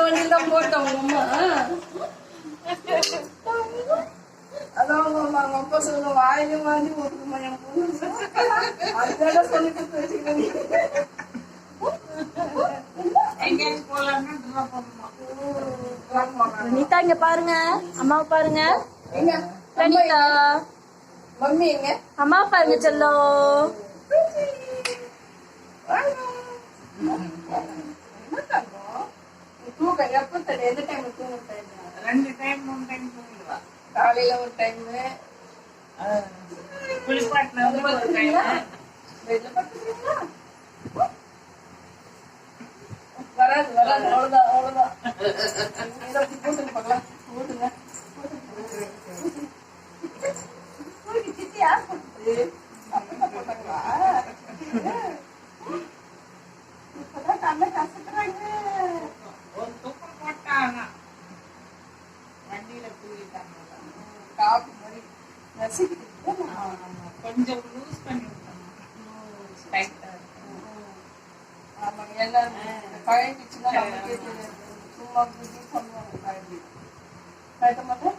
வண்டியில் தான் போட்டோம் அம்மா. அதான் அவங்க அப்பா சொல்லுங்க வாயிலும் வாங்கி ஓட்டுமா என் பொண்ணு அதெல்லாம் சொல்லிட்டு வச்சுக்கிறேன். ரணிதா இங்க பாருங்க, அம்மாவை பாருங்க. ரணிதா மம்மி எங்க அம்மா பாருங்க செல்லோ. தூக்கம் எப்ப தெரியும்? எந்த டைம் தூங்க? 2 டைம் 3 டைம் தூங்கிடுவா. காலையில ஒரு டைம் குளிப்பாட்டின ஒரு டைம் பெட்ல படுத்துக்கிறீங்களா? வராது வராது அவ்வளவுதான் அவ்வளவுதான். போட்டுங்க பார்க்கலாம். போட்டுங்க சித்தி யார் போட்டு அப்பதான் போட்டாங்களா? இப்பதான் நல்லா கசக்குறாங்க. ஒரு தூக்கம் போட்டாங்க வண்டியில தூங்கிட்டாங்க. காப்பி மாதிரி நசிக்கிட்டு கொஞ்சம் லூஸ் பண்ணி விட்டாங்க. ஆமாங்க எல்லாம் கழண்டிச்சுன்னா நமக்கே தெரியாது. சும்மா குதி பண்ணுவாங்க கழண்டி கழட்ட மாட்டேன்.